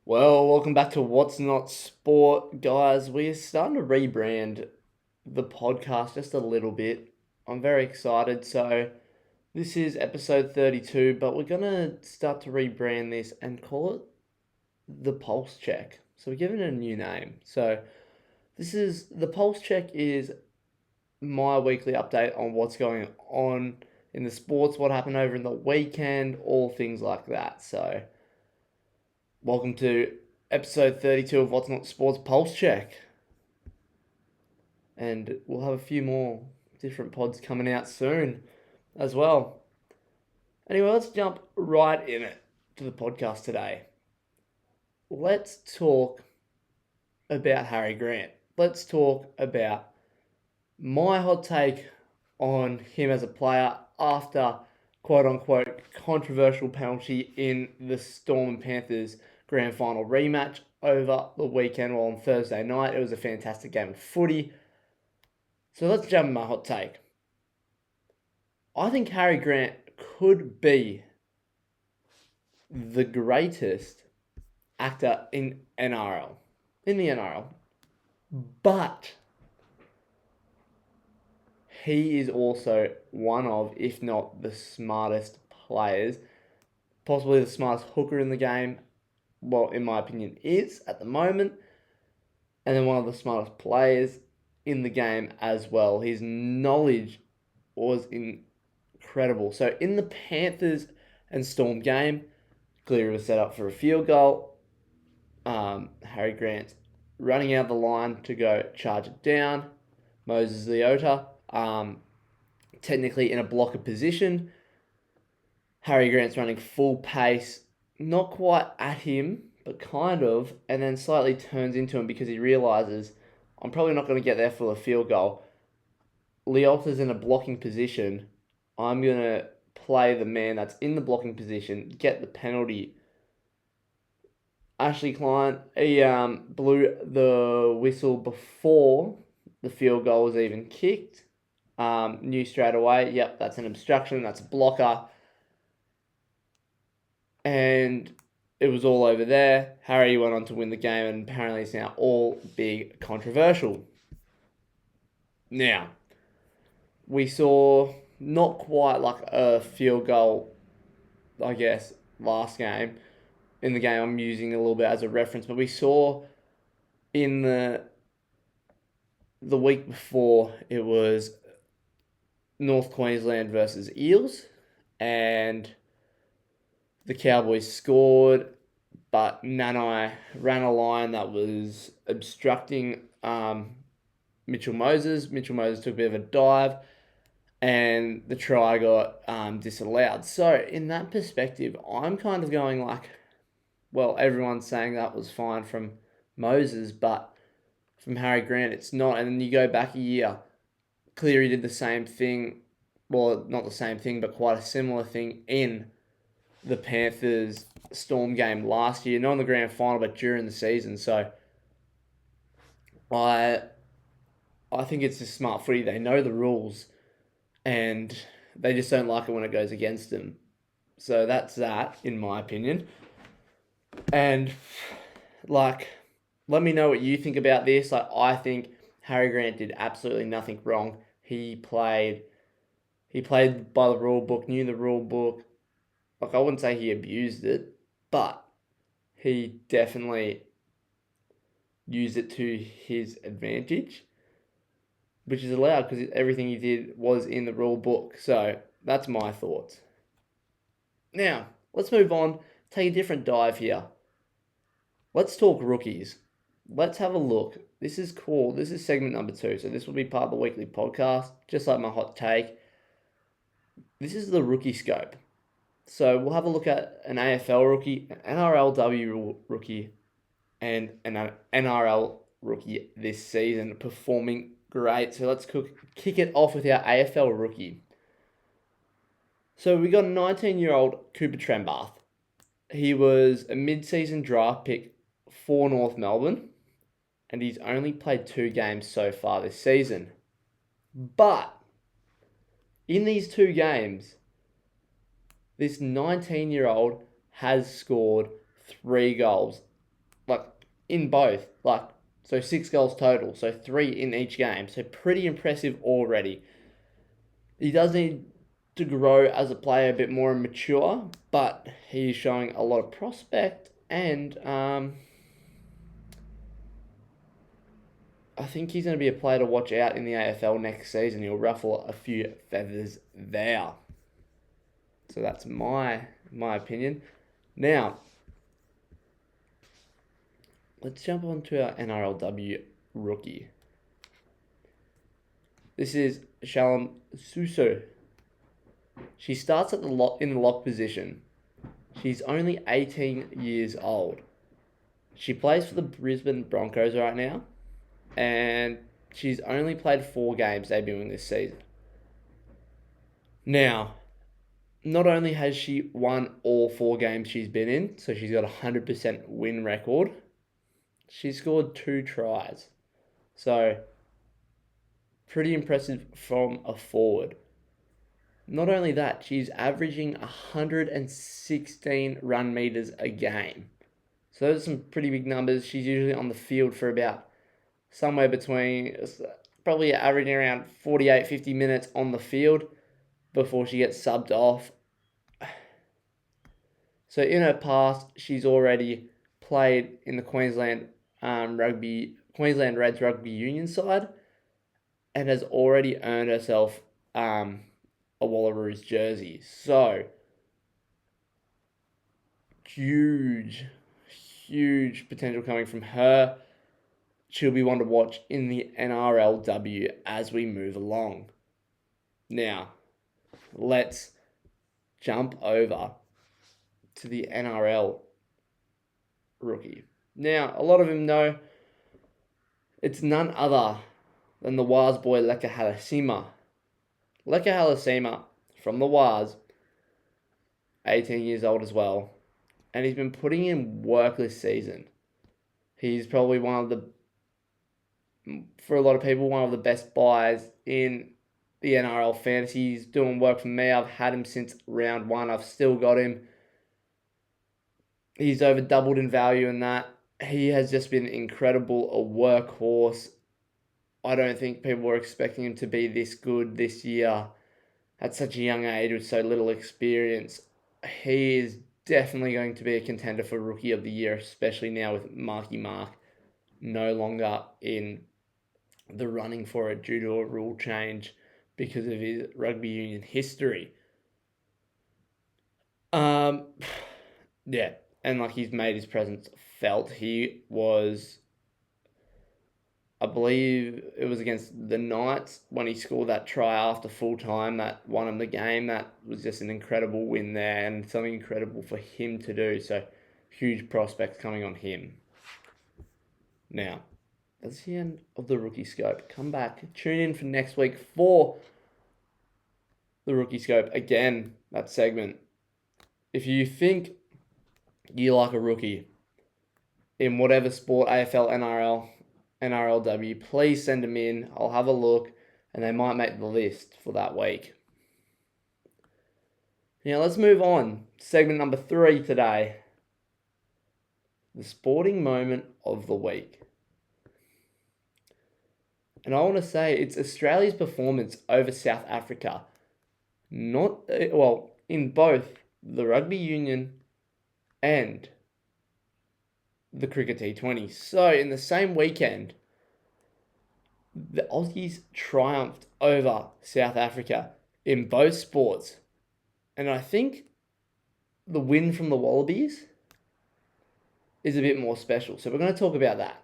Well, welcome back to What's Not Sport, guys. We're starting to rebrand the podcast just a little bit. I'm very excited. So, this is episode 32, but we're going to start to rebrand this and call it the Pulse Check. So, we're giving it a new name. So, this is the Pulse Check is my weekly update on what's going on in the sports, what happened over in the weekend, all things like that. So, welcome to episode 32 of What's Not Sports Pulse Check. And we'll have a few more different pods coming out soon as well. Anyway, let's jump right in it to the podcast today. Let's talk about Harry Grant. Let's talk about my hot take on him as a player after quote unquote controversial penalty in the Storm and Panthers grand final rematch over the weekend. Well, on Thursday night, it was a fantastic game of footy. So let's jump in my hot take. I think Harry Grant could be the greatest actor in the NRL. But he is also one of, if not the smartest players, possibly the smartest hooker in the game. Well, in my opinion, is at the moment. And then one of the smartest players in the game as well. His knowledge was incredible. So in the Panthers and Storm game, Cleary was set up for a field goal. Harry Grant running out the line to go charge it down. Moses Leota, technically in a blocker position. Harry Grant's running full pace, not quite at him, but kind of, and then slightly turns into him because he realizes I'm probably not going to get there for the field goal. Leota's in a blocking position. I'm going to play the man that's in the blocking position, get the penalty. Ashley Klein, he blew the whistle before the field goal was even kicked. Knew straight away, yep, that's an obstruction, that's a blocker. And it was all over there. Harry went on to win the game, and apparently it's now all big controversial. Now, we saw not quite like a field goal, I guess, last game. In the game I'm using a little bit as a reference, but we saw in the week before it was North Queensland versus Eels, and the Cowboys scored, but Nanai ran a line that was obstructing Mitchell Moses. Mitchell Moses took a bit of a dive, and the try got disallowed. So in that perspective, I'm kind of going like, well, everyone's saying that was fine from Moses, but from Harry Grant, it's not. And then you go back a year, Cleary did the same thing. Well, not the same thing, but quite a similar thing in the Panthers Storm game last year, not in the grand final, but during the season. So I think it's just smart footy. They know the rules, and they just don't like it when it goes against them. So that's that, in my opinion. And like, let me know what you think about this. Like, I think Harry Grant did absolutely nothing wrong. He played by the rule book, knew the rule book. Like, I wouldn't say he abused it, but he definitely used it to his advantage, which is allowed because everything he did was in the rule book. So that's my thoughts. Now, let's move on, take a different dive here. Let's talk rookies. Let's have a look. This is cool. This is segment number 2. So this will be part of the weekly podcast, just like my hot take. This is the rookie scope. So we'll have a look at an AFL rookie, an NRLW rookie, and an NRL rookie this season performing great. So let's kick it off with our AFL rookie. So we got a 19-year-old Cooper Trembath. He was a mid-season draft pick for North Melbourne, and he's only played 2 games so far this season. But in these 2 games, this 19-year-old has scored 3 goals. like in both, like so 6 goals total, so 3 in each game. So pretty impressive already. He does need to grow as a player a bit more and mature, but he's showing a lot of prospect, and I think he's going to be a player to watch out in the AFL next season. He'll ruffle a few feathers there. So that's my opinion. Now, let's jump on to our NRLW rookie. This is Shalom Suso. She starts at in the lock position. She's only 18 years old. She plays for the Brisbane Broncos right now, and she's only played 4 games debuting this season. Now, not only has she won all 4 games she's been in, so she's got a 100% win record, she scored 2 tries. So, pretty impressive from a forward. Not only that, she's averaging 116 run meters a game. So those are some pretty big numbers. She's usually on the field for about somewhere between, probably averaging around 48, 50 minutes on the field before she gets subbed off. So in her past, she's already played in the Queensland Reds rugby union side, and has already earned herself a Wallaroos jersey. So huge potential coming from her. She'll be one to watch in the NRLW as we move along. Now, let's jump over to the NRL rookie. Now, a lot of them know it's none other than the Waz boy Leka Halasima. Leka Halasima from the Waz, 18 years old as well, and he's been putting in work this season. He's probably for a lot of people, one of the best buys in the NRL fantasy. He's doing work for me. I've had him since round 1. I've still got him. He's over doubled in value in that. He has just been incredible, a workhorse. I don't think people were expecting him to be this good this year at such a young age with so little experience. He is definitely going to be a contender for Rookie of the Year, especially now with Marky Mark no longer in the running for it due to a rule change because of his rugby union history. Yeah, and like he's made his presence felt. He was, I believe it was against the Knights when he scored that try after full time that won him the game. That was just an incredible win there and something incredible for him to do. So huge prospects coming on him. Now, that's the end of the Rookie Scope. Come back, tune in for next week for the Rookie Scope. Again, that segment. If you think you like a rookie in whatever sport, AFL, NRL, NRLW, please send them in. I'll have a look, and they might make the list for that week. Now, let's move on. Segment number 3 today. The sporting moment of the week. And I want to say it's Australia's performance over South Africa. In both the rugby union and the cricket T20. So, in the same weekend, the Aussies triumphed over South Africa in both sports. And I think the win from the Wallabies is a bit more special. So, we're going to talk about that.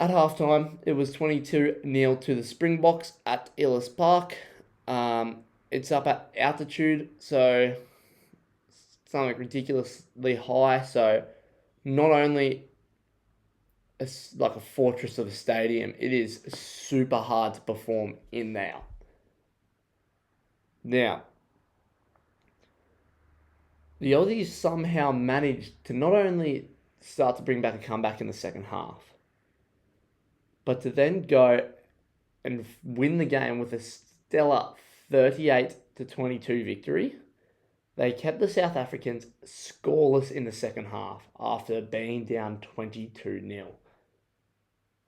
At halftime, it was 22-0 to the Springboks at Ellis Park. It's up at altitude, so something ridiculously high. So not only it's like a fortress of a stadium, it is super hard to perform in there. Now, the Aussies somehow managed to not only start to bring back a comeback in the second half, but to then go and win the game with a stellar 38-22 victory They kept the South Africans scoreless in the second half after being down 22-0.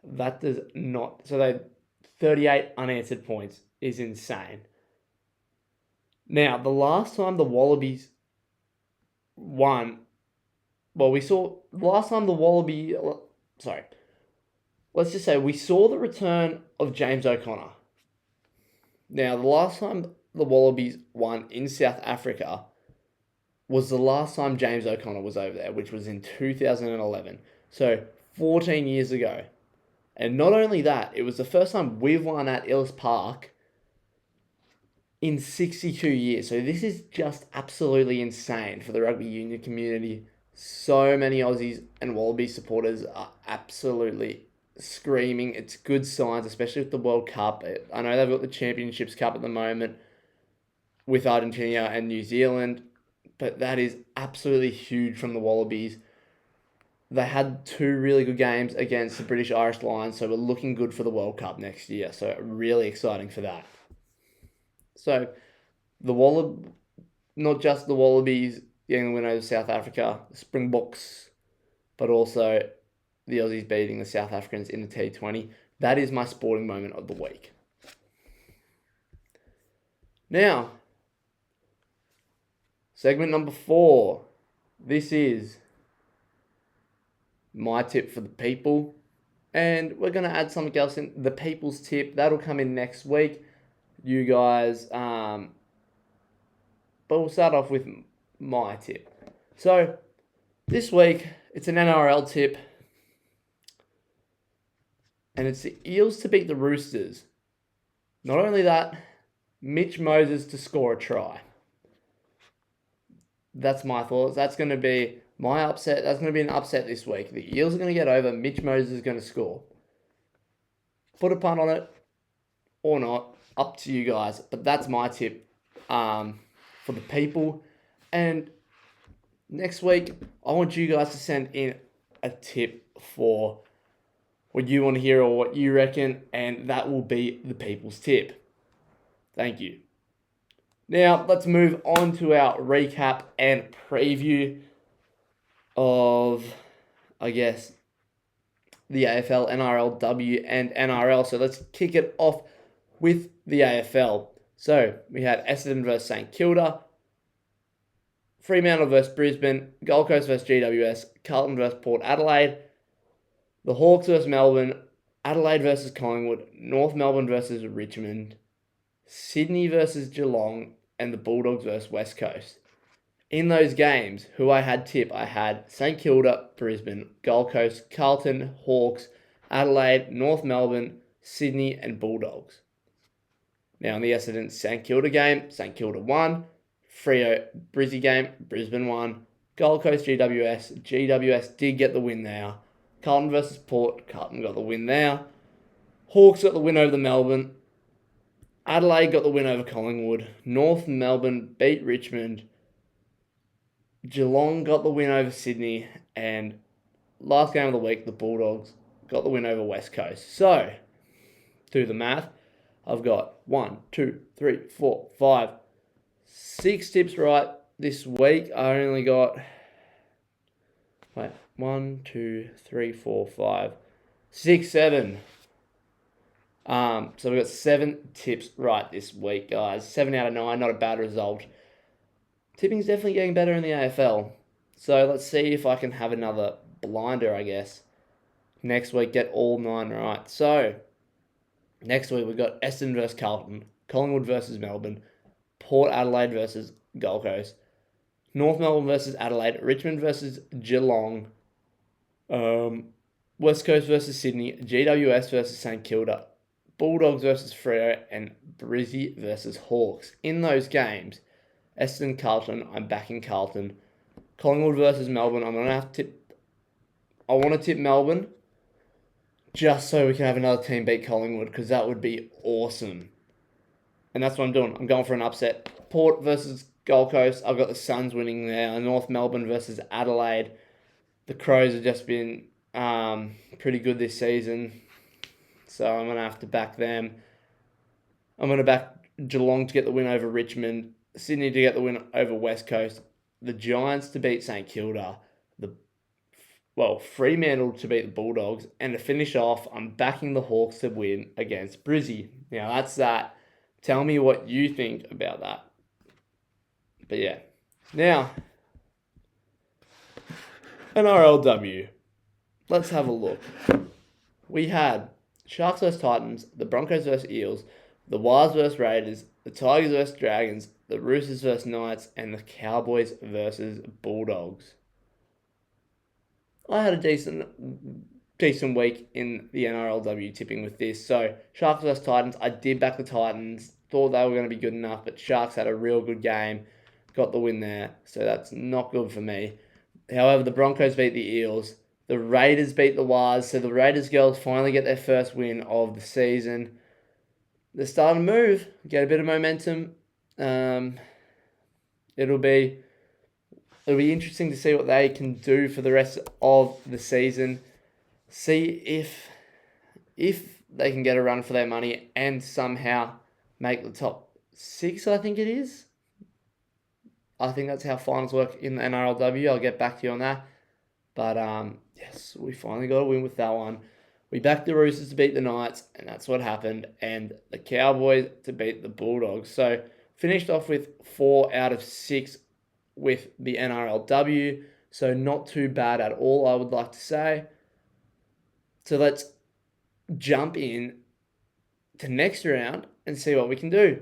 That does not... So they 38 unanswered points is insane. Now, the last time the Wallabies won... Well, we saw... Last time the Wallaby... Sorry. Let's just say we saw the return of James O'Connor. Now, the last time the Wallabies won in South Africa was the last time James O'Connor was over there, which was in 2011. So, 14 years ago. And not only that, it was the first time we've won at Ellis Park in 62 years. So this is just absolutely insane for the rugby union community. So many Aussies and Wallaby supporters are absolutely screaming. It's good signs, especially with the World Cup. I know they've got the Championships Cup at the moment with Argentina and New Zealand, but that is absolutely huge from the Wallabies. They had 2 really good games against the British Irish Lions, so we're looking good for the World Cup next year. So really exciting for that. So not just the Wallabies getting the win over South Africa, the Springboks, but also the Aussies beating the South Africans in the T20. That is my sporting moment of the week. Now, segment number 4. This is my tip for the people. And we're going to add something else in, the people's tip. That'll come in next week. You guys, but we'll start off with my tip. So, this week, it's an NRL tip. And it's the Eels to beat the Roosters. Not only that, Mitch Moses to score a try. That's my thoughts. That's going to be my upset. That's going to be an upset this week. The Eels are going to get over. Mitch Moses is going to score. Put a punt on it or not. Up to you guys. But that's my tip for the people. And next week, I want you guys to send in a tip for what you want to hear or what you reckon. And that will be the people's tip. Thank you. Now, let's move on to our recap and preview of, I guess, the AFL, NRLW, and NRL. So let's kick it off with the AFL. So we had Essendon versus St Kilda, Fremantle versus Brisbane, Gold Coast versus GWS, Carlton versus Port Adelaide, the Hawks versus Melbourne, Adelaide versus Collingwood, North Melbourne versus Richmond, Sydney versus Geelong, and the Bulldogs versus West Coast. In those games, who I had tip, I had St Kilda, Brisbane, Gold Coast, Carlton, Hawks, Adelaide, North Melbourne, Sydney, and Bulldogs. Now in the Essendon St Kilda game, St Kilda won. Freo Brizzy game, Brisbane won. Gold Coast GWS, GWS did get the win there. Carlton versus Port, Carlton got the win there. Hawks got the win over the Melbourne. Adelaide got the win over Collingwood. North Melbourne beat Richmond. Geelong got the win over Sydney. And last game of the week, the Bulldogs got the win over West Coast. So, do the math. I've got 1, 2, 3, 4, 5, 6 tips right this week. I only got 1, 2, 3, 4, 5, 6, 7. So we've got 7 tips right this week, guys. 7 out of 9, not a bad result. Tipping's definitely getting better in the AFL. So let's see if I can have another blinder, I guess. Next week, get all 9 right. So, next week we've got Essendon versus Carlton, Collingwood versus Melbourne, Port Adelaide versus Gold Coast, North Melbourne versus Adelaide, Richmond versus Geelong, West Coast versus Sydney, GWS versus St Kilda, Bulldogs versus Freo, and Brizzy versus Hawks. In those games, Essendon, Carlton, I'm backing Carlton. Collingwood versus Melbourne, I'm going to have to tip... I want to tip Melbourne, just so we can have another team beat Collingwood, because that would be awesome. And that's what I'm doing. I'm going for an upset. Port versus Gold Coast, I've got the Suns winning there. North Melbourne versus Adelaide. The Crows have just been pretty good this season, so I'm going to have to back them. I'm going to back Geelong to get the win over Richmond. Sydney to get the win over West Coast, the Giants to beat St Kilda, Fremantle to beat the Bulldogs, and to finish off, I'm backing the Hawks to win against Brizzy. Now that's that. Tell me what you think about that. But yeah, now NRLW. Let's have a look. We had Sharks vs Titans, the Broncos vs Eels, the Wars vs Raiders, the Tigers vs Dragons, the Roosters vs Knights, and the Cowboys vs Bulldogs. I had a decent week in the NRLW tipping with this. So Sharks vs Titans, I did back the Titans. Thought they were going to be good enough, but Sharks had a real good game. Got the win there, so that's not good for me. However, the Broncos beat the Eels. The Raiders beat the Wars, so the Raiders girls finally get their first win of the season. They're starting to move, get a bit of momentum. It'll be interesting to see what they can do for the rest of the season. See if they can get a run for their money and somehow make the top 6, I think it is. I think that's how finals work in the NRLW. I'll get back to you on that. But yes, we finally got a win with that one. We backed the Roosters to beat the Knights, and that's what happened. And the Cowboys to beat the Bulldogs. So finished off with 4 out of 6 with the NRLW. So not too bad at all, I would like to say. So let's jump in to next round and see what we can do.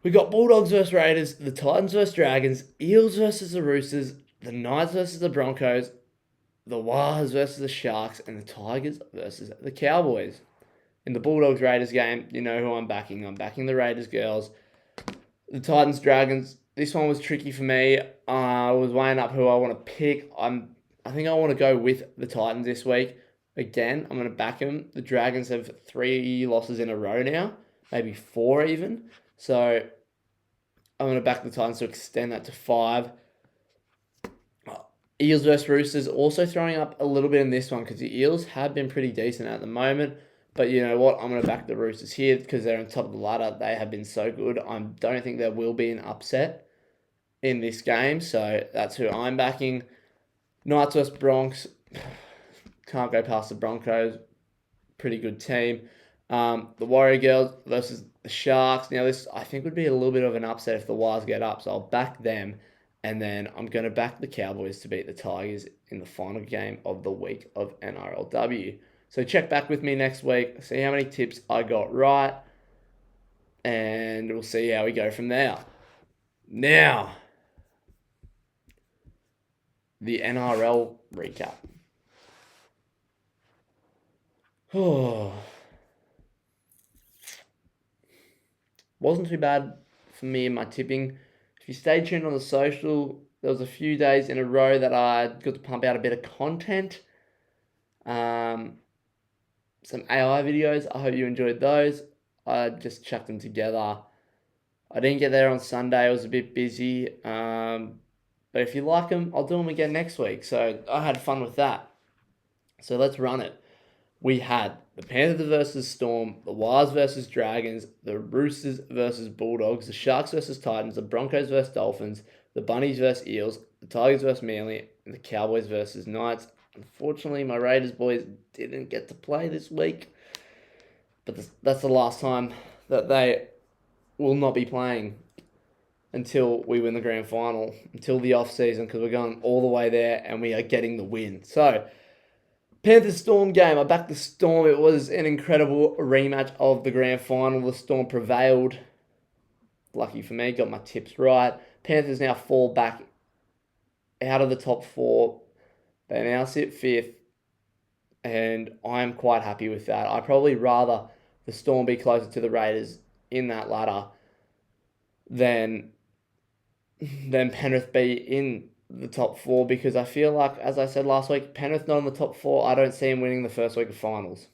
We got Bulldogs versus Raiders, the Titans versus Dragons, Eels versus the Roosters, the Knights versus the Broncos, the Wars versus the Sharks, and the Tigers versus the Cowboys. In the Bulldogs-Raiders game, you know who I'm backing. I'm backing the Raiders girls. The Titans-Dragons, this one was tricky for me. I was weighing up who I want to pick. I think I want to go with the Titans this week. Again, I'm going to back them. The Dragons have 3 losses in a row now, maybe 4 even. So I'm going to back the Titans to extend that to 5. Eels versus Roosters also throwing up a little bit in this one because the Eels have been pretty decent at the moment. But you know what? I'm going to back the Roosters here because they're on top of the ladder. They have been so good. I don't think there will be an upset in this game. So that's who I'm backing. Knights versus Bronx. Can't go past the Broncos. Pretty good team. The Warrior Girls versus the Sharks. Now this, I think, would be a little bit of an upset if the Wars get up. So I'll back them. And then I'm going to back the Cowboys to beat the Tigers in the final game of the week of NRLW. So check back with me next week. See how many tips I got right. And we'll see how we go from there. Now, the NRL recap. Oh, wasn't too bad for me in my tipping. If you stay tuned on the social, there was a few days in a row that I got to pump out a bit of content. Some AI videos. I hope you enjoyed those. I just chucked them together. I didn't get there on Sunday. I was a bit busy. But if you like them, I'll do them again next week. So I had fun with that. So let's run it. We had the Panthers versus Storm, the Wars versus Dragons, the Roosters versus Bulldogs, the Sharks versus Titans, the Broncos versus Dolphins, the Bunnies versus Eels, the Tigers versus Manly, and the Cowboys versus Knights. Unfortunately, my Raiders boys didn't get to play this week. But that's the last time that they will not be playing until we win the grand final, until the off-season, because we're going all the way there and we are getting the win. So, Panthers Storm game. I backed the Storm. It was an incredible rematch of the grand final. The Storm prevailed. Lucky for me, got my tips right. Panthers now fall back out of the top 4. They now sit 5th. And I'm quite happy with that. I'd probably rather the Storm be closer to the Raiders in that ladder than Penrith be in the top 4, because I feel like, as I said last week, Penrith not in the top 4, I don't see him winning the first week of finals.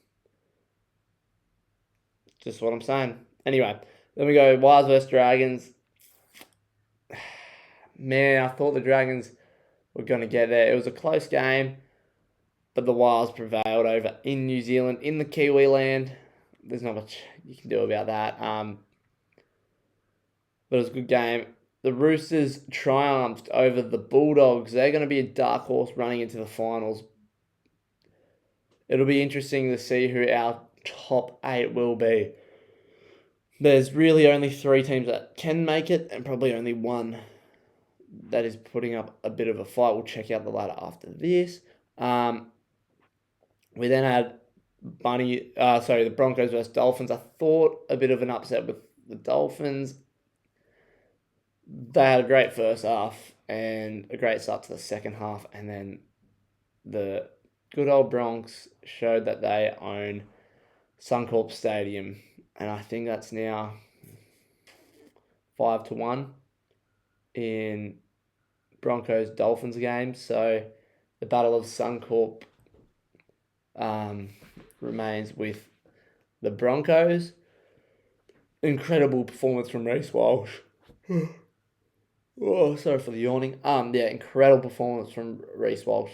Just what I'm saying. Anyway, then we go Wires versus Dragons. Man, I thought the Dragons were going to get there. It was a close game, but the Wires prevailed over in New Zealand, in the Kiwi land. There's not much you can do about that. but it was a good game. The Roosters triumphed over the Bulldogs. They're going to be a dark horse running into the finals. It'll be interesting to see who our top 8 will be. There's really only 3 teams that can make it, and probably only one that is putting up a bit of a fight. We'll check out the ladder after this. We then had the Broncos versus Dolphins. I thought a bit of an upset with the Dolphins. They had a great first half and a great start to the second half, and then the good old Bronx showed that they own Suncorp Stadium, and I think that's now 5-1 in Broncos Dolphins game. So the Battle of Suncorp remains with the Broncos. Incredible performance from Reece Walsh. Oh, sorry for the yawning. Incredible performance from Reece Walsh.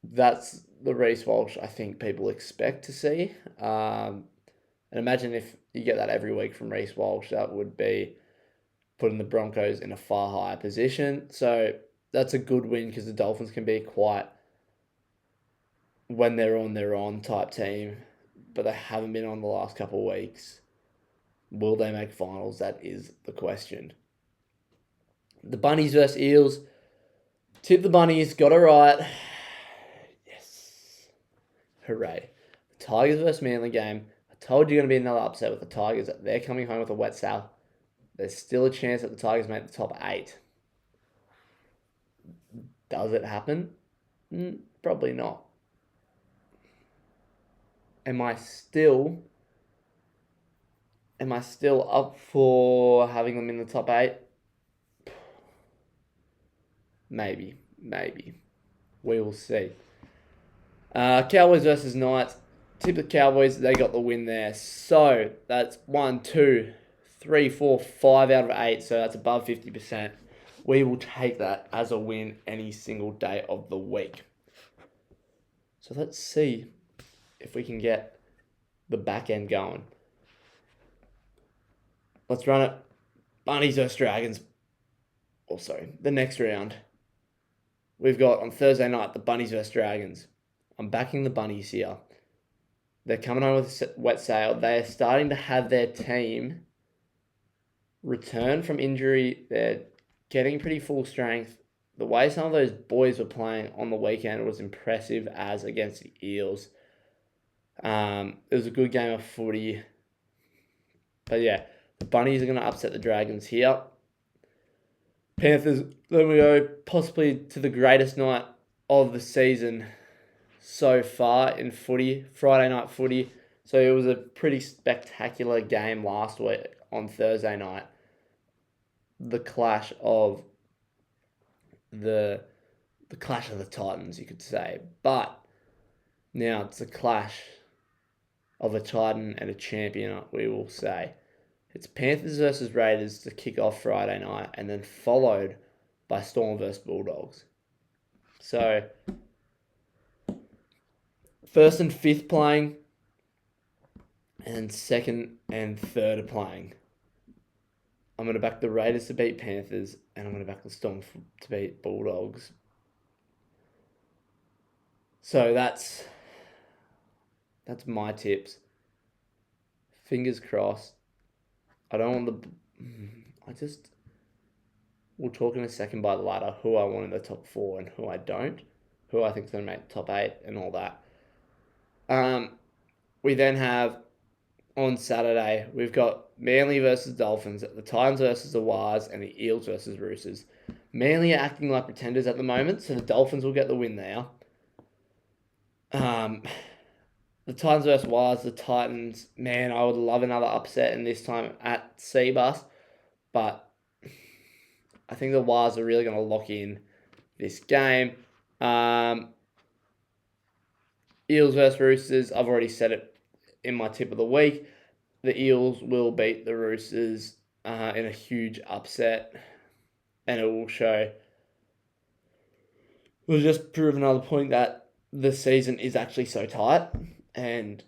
That's the Reece Walsh I think people expect to see. And imagine if you get that every week from Reece Walsh, that would be putting the Broncos in a far higher position. So that's a good win because the Dolphins can be quite, when they're on type team, but they haven't been on the last couple of weeks. Will they make finals? That is the question. The Bunnies versus Eels. Tip the Bunnies, got it right. Yes. Hooray. The Tigers versus Manly game. I told you going to be another upset with the Tigers. They're coming home with a wet sail. There's still a chance that the Tigers make the top 8. Does it happen? Probably not. Am I still up for having them in the top 8? Maybe. We will see. Cowboys versus Knights. Tip the Cowboys, they got the win there. So that's 1, 2, 3, 4, 5 out of 8. So that's above 50%. We will take that as a win any single day of the week. So let's see if we can get the back end going. Let's run it. Bunnies versus Dragons. Also, the next round. We've got on Thursday night the Bunnies versus Dragons. I'm backing the Bunnies here. They're coming home with a wet sail. They're starting to have their team return from injury. They're getting pretty full strength. The way some of those boys were playing on the weekend was impressive as against the Eels. It was a good game of footy. But yeah, the Bunnies are going to upset the Dragons here. Panthers, then we go possibly to the greatest night of the season so far in footy, Friday night footy. So it was a pretty spectacular game last week on Thursday night. The clash of the Titans, you could say. But now it's a clash of a Titan and a champion, we will say. It's Panthers versus Raiders to kick off Friday night, and then followed by Storm versus Bulldogs. So, first and fifth playing, and second and third are playing. I'm going to back the Raiders to beat Panthers, and I'm going to back the Storm to beat Bulldogs. So that's my tips. Fingers crossed. I don't want we'll talk in a second by the ladder who I want in the top 4 and who I don't. Who I think is going to make the top 8 and all that. We then have, on Saturday, we've got Manly versus Dolphins, the Titans versus the Wars, and the Eels versus Roosters. Manly are acting like pretenders at the moment, so the Dolphins will get the win there. The Titans versus Wars, the Titans, man, I would love another upset, and this time at Seabus, but I think the Wars are really going to lock in this game. Eels versus Roosters, I've already said it in my tip of the week. The Eels will beat the Roosters in a huge upset, and it will just prove another point that the season is actually so tight, and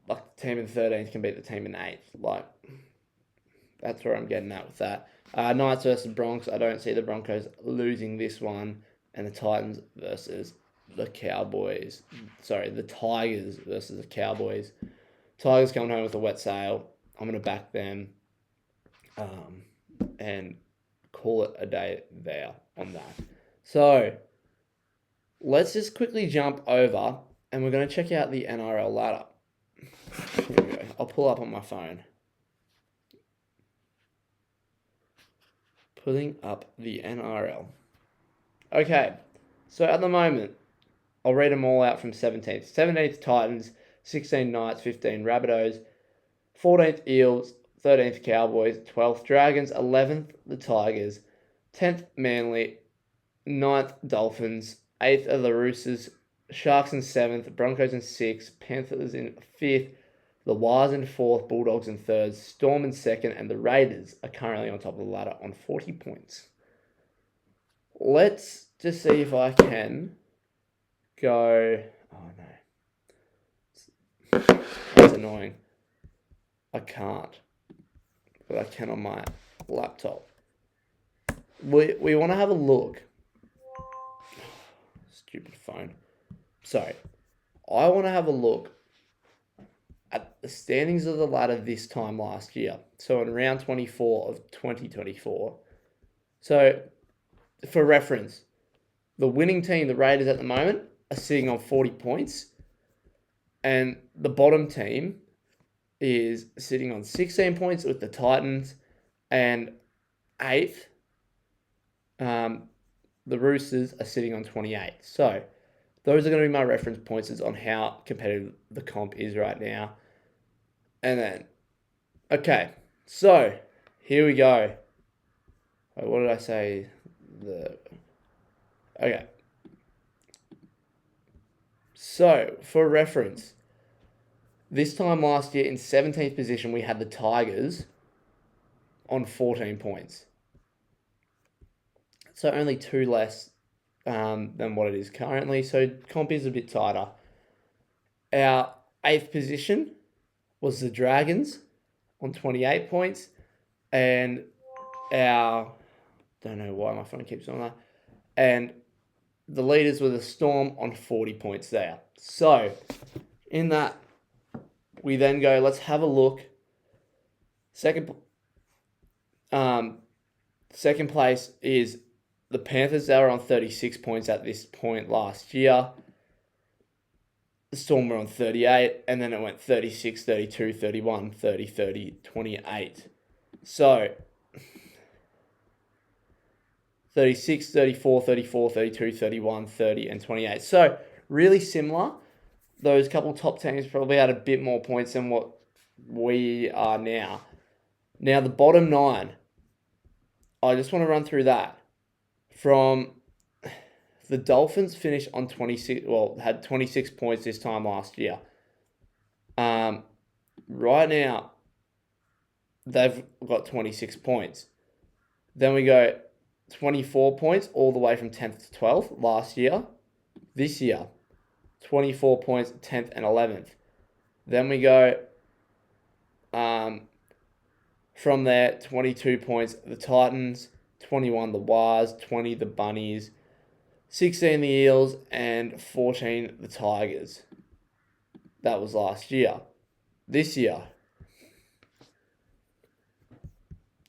like the team in 13th can beat the team in 8th. Like, that's where I'm getting at with that. Knights versus Broncos. I don't see the Broncos losing this one. And the Titans versus the Cowboys. Sorry, the Tigers versus the Cowboys. Tigers coming home with a wet sail. I'm going to back them and call it a day there on that. So, let's just quickly jump over and we're going to check out the NRL ladder. Here we go. I'll pull up on my phone. Putting up the NRL. Okay, so at the moment, I'll read them all out from 17th. 17th Titans, 16 Knights, 15 Rabbitohs, 14th Eels, 13th Cowboys, 12th Dragons, 11th the Tigers, 10th Manly, 9th Dolphins, 8th are the Roosters, Sharks in 7th, Broncos in 6th, Panthers in 5th, the Wars in 4th, Bulldogs in 3rd, Storm in 2nd, and the Raiders are currently on top of the ladder on 40 points. Let's just see if I can go... Oh, no. That's annoying. I can't. But I can on my laptop. We want to have a look. Stupid phone. Sorry. I want to have a look at the standings of the ladder this time last year. So in round 24 of 2024. So, for reference, the winning team, the Raiders at the moment, are sitting on 40 points. And the bottom team is sitting on 16 points with the Titans. And 8th, the Roosters are sitting on 28. So, those are going to be my reference points on how competitive the comp is right now. And then, okay, so here we go. Wait, what did I say? Okay. So, for reference, this time last year in 17th position, we had the Tigers on 14 points. So, only 2 less than what it is currently. So, comp is a bit tighter. Our 8th position was the Dragons on 28 points. And our... Don't know why my phone keeps on that. And the leaders were the Storm on 40 points there. So, in that, we then go, let's have a look. Second place is the Panthers. They were on 36 points at this point last year. The Storm were on 38, and then it went 36, 32, 31, 30, 30, 28. So, 36, 34, 34, 32, 31, 30, and 28. So, really similar. Those couple top teams probably had a bit more points than what we are now. Now, the bottom 9, I just want to run through that. From the Dolphins finished on 26, had 26 points this time last year. Right now, they've got 26 points. Then we go 24 points all the way from 10th to 12th last year. This year, 24 points, 10th and 11th. Then we go from there, 22 points, the Titans, 21 the Wars, 20 the Bunnies, 16 the Eels, and 14 the Tigers. That was last year. This year.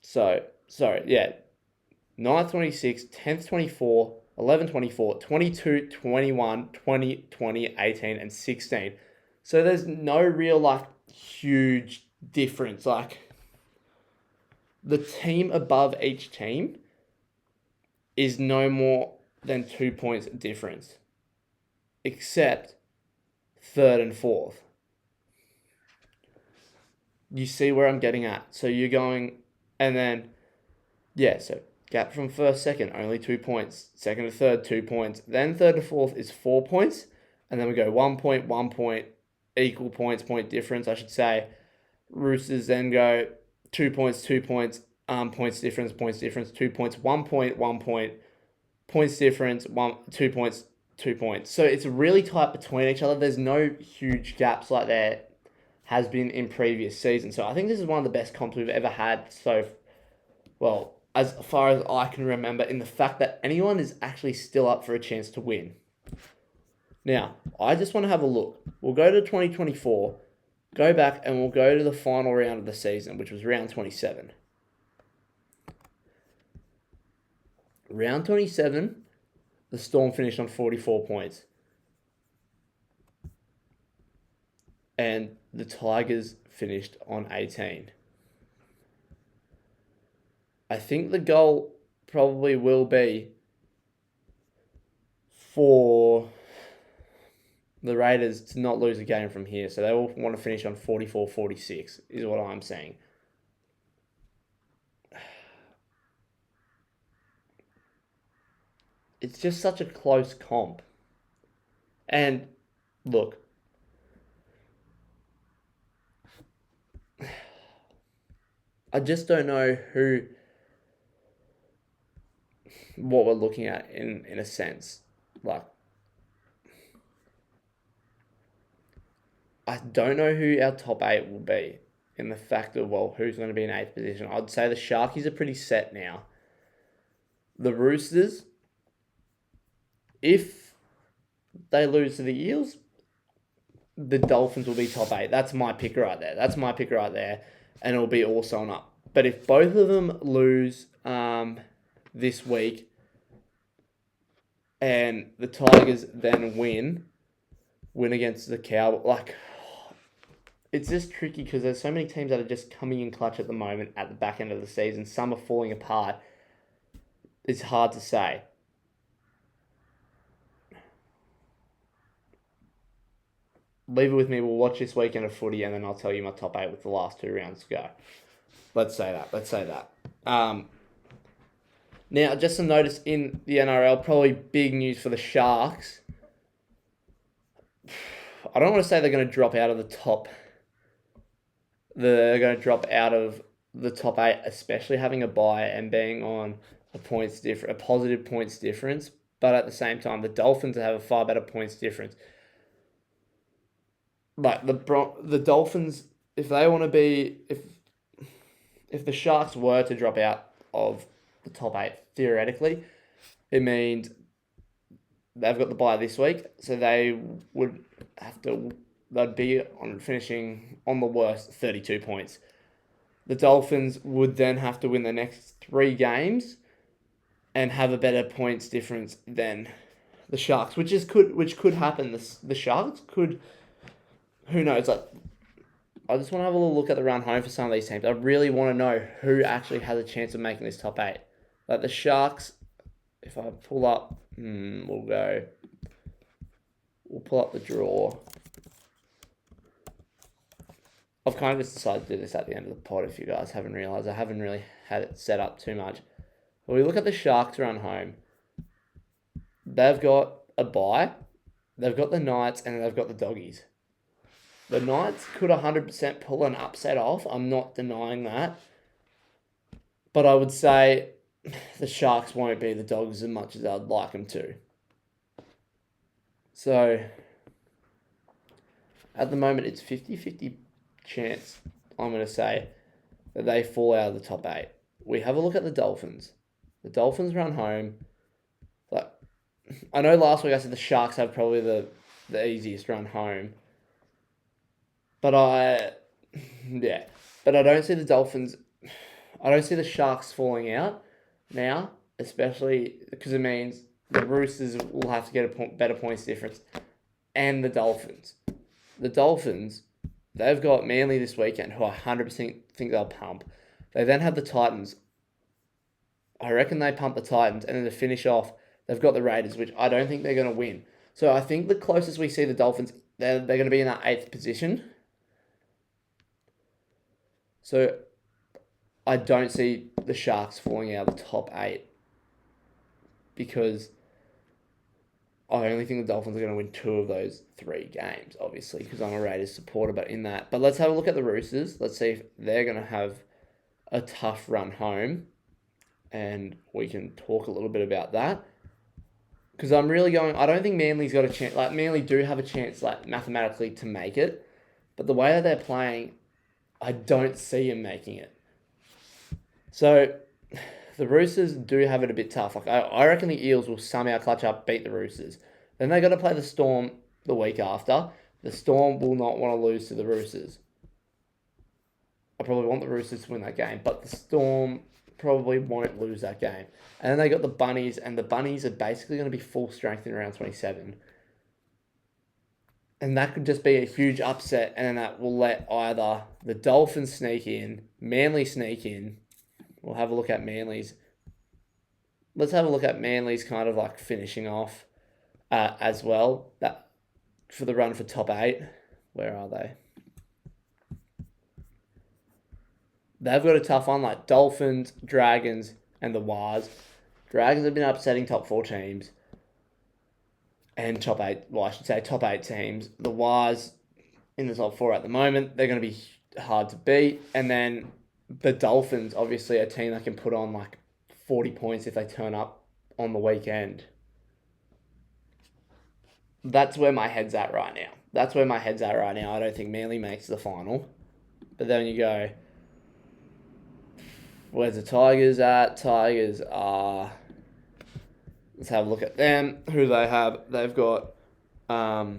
So, sorry, yeah. 9th 26, 10th 24, 11 24, 22, 21, 20, 20, 18, and 16. So there's no real, huge difference. The team above each team is no more than 2 points difference. Except 3rd and 4th. You see where I'm getting at. So you're going, and then, so gap from 1st, 2nd, only 2 points. 2nd to 3rd, 2 points. Then 3rd to 4th is 4 points. And then we go 1 point, 1 point, equal points, point difference, I should say. Roosters then go 2 points, 2 points, points difference, 2 points, 1 point, 1 point, points difference, 2 points, 2 points. So it's really tight between each other. There's no huge gaps like there has been in previous seasons. So I think this is one of the best comps we've ever had. So, well, as far as I can remember, in the fact that anyone is actually still up for a chance to win. Now, I just want to have a look. We'll go to 2024, go back, and we'll go to the final round of the season, which was round 27. Round 27, the Storm finished on 44 points. And the Tigers finished on 18. I think the goal probably will be for the Raiders to not lose a game from here. So they will want to finish on 44-46 is what I'm saying. It's just such a close comp. And look, I just don't know what we're looking at in a sense. Like, I don't know who our top 8 will be in the fact of, well, who's going to be in 8th position. I'd say the Sharkies are pretty set now. The Roosters, if they lose to the Eels, the Dolphins will be top 8. That's my pick right there. And it'll be all sewn up. But if both of them lose this week and the Tigers then win against the Cowboys, like, it's just tricky because there's so many teams that are just coming in clutch at the moment at the back end of the season. Some are falling apart. It's hard to say. Leave it with me. We'll watch this weekend of footy and then I'll tell you my top 8 with the last 2 rounds to go. Let's say that. Now, just some notice in the NRL, probably big news for the Sharks. I don't want to say they're going to drop out of the top. They're going to drop out of the top 8, especially having a bye and being on a positive points difference. But at the same time, the Dolphins have a far better points difference. But the Dolphins, if they want to be, if the Sharks were to drop out of the top 8, theoretically, it means they've got the bye this week, so they would they'd be finishing on the worst 32 points. The Dolphins would then have to win the next 3 games and have a better points difference than the Sharks, which could happen. The Sharks could, who knows? Like, I just want to have a little look at the run home for some of these teams. I really want to know who actually has a chance of making this top 8. Like the Sharks, if I pull up, we'll pull up the draw. I've kind of just decided to do this at the end of the pod if you guys haven't realised. I haven't really had it set up too much. When we look at the Sharks run home, they've got a bye, they've got the Knights, and they've got the Doggies. The Knights could 100% pull an upset off. I'm not denying that. But I would say the Sharks won't be the Dogs as much as I'd like them to. So, at the moment, it's 50-50 chance, I'm going to say, that they fall out of the top 8. We have a look at the Dolphins. The Dolphins run home. Like, I know last week I said the Sharks have probably the easiest run home. But I don't see the Dolphins, I don't see the Sharks falling out now, especially because it means the Roosters will have to get a better points difference. And the Dolphins. The Dolphins, they've got Manly this weekend, who I 100% think they'll pump. They then have the Titans. I reckon they pump the Titans, and then to finish off, they've got the Raiders, which I don't think they're going to win. So I think the closest we see the Dolphins, they're going to be in that 8th position. So I don't see the Sharks falling out of the top 8 because I only think the Dolphins are going to win 2 of those 3 games, obviously, because I'm a Raiders supporter. But let's have a look at the Roosters. Let's see if they're going to have a tough run home, and we can talk a little bit about that. Because I don't think Manly's got a chance. Like, Manly do have a chance, like, mathematically to make it. But the way that they're playing, I don't see them making it. So the Roosters do have it a bit tough. Like I reckon the Eels will somehow clutch up, beat the Roosters. Then they got to play the Storm the week after. The Storm will not want to lose to the Roosters. I probably want the Roosters to win that game, but the Storm probably won't lose that game. And then they got the Bunnies, and the Bunnies are basically going to be full strength in round 27. And that could just be a huge upset, and then that will let either the Dolphins sneak in, Manly sneak in. We'll have a look at Manly's. Let's have a look at Manly's kind of like finishing off as well. That for the run for top 8. Where are they? They've got a tough one, like Dolphins, Dragons, and the Wars. Dragons have been upsetting top 4 teams. And top 8, well, I should say top 8 teams. The Wars in the top 4 at the moment, they're going to be hard to beat. And then the Dolphins, obviously a team that can put on like 40 points if they turn up on the weekend. That's where my head's at right now. I don't think Manly makes the final. But then you go, where's the Tigers at? Tigers are... Let's have a look at them. Who they have? They've got... they're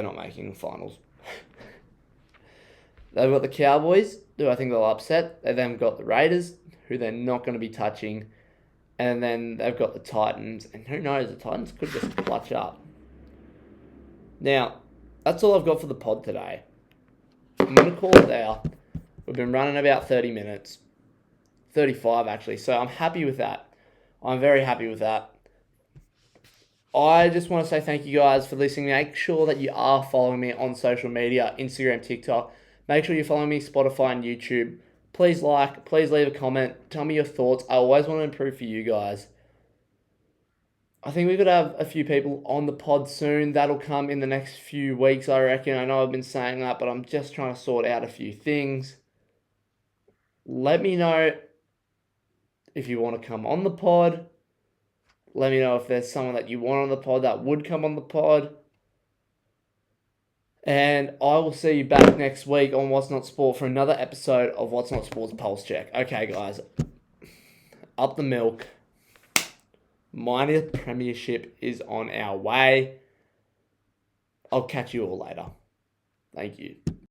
not making the finals. They've got the Cowboys, who I think they'll upset. They've then got the Raiders, who they're not going to be touching. And then they've got the Titans. And who knows, the Titans could just clutch up. Now, that's all I've got for the pod today. I'm going to call it there. We've been running about 30 minutes. 35, actually. So I'm happy with that. I'm very happy with that. I just want to say thank you guys for listening. Make sure that you are following me on social media, Instagram, TikTok. Make sure you're following me Spotify and YouTube. Please please leave a comment. Tell me your thoughts. I always want to improve for you guys. I think we're going to have a few people on the pod soon. That'll come in the next few weeks, I reckon. I know I've been saying that, but I'm just trying to sort out a few things. Let me know if you want to come on the pod. Let me know if there's someone that you want on the pod that would come on the pod. And I will see you back next week on What's Not Sport for another episode of What's Not Sport's Pulse Check. Okay, guys. Up the milk. Minor Premiership is on our way. I'll catch you all later. Thank you.